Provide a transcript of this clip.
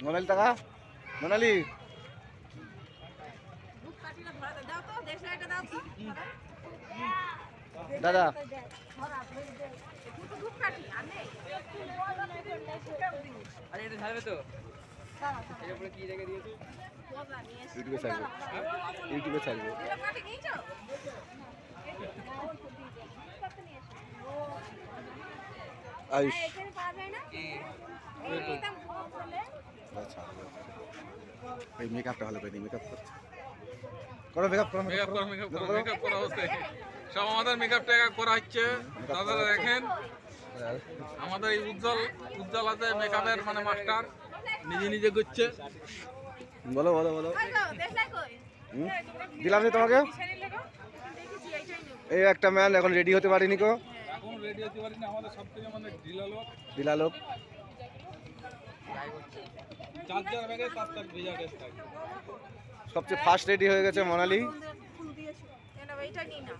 মোনালি টাকা মোনালি দাদা আরে এটা ছাড়বে তো এর উপরে কি রেখে দিয়েছো ইউটিউবে ছাড়বো আয়ুষ এই মেকআপটা ভালো করে মেকআপ করছে করো মেকআপ করা হচ্ছে সব আমাদের মেকআপটা করা হচ্ছে দাদারা দেখেন আমাদের এই উজ্জ্বল আছে মেকআপের মানে মাস্টার নিজে নিজে করছে বলো বলো বলো দিলাম যে তোমাকে এই একটা ম্যান এখন রেডি হতে পারিনি কো এখন রেডি হতে পারিনি আমাদের সবথেকে মানে দিলা লোক চার্জার ব্যাগে চার্জার ভেজা ড্রেস থাকে সবচেয়ে ফার্স্ট রেডি হয়ে গেছে মোনালি এইটা নিই না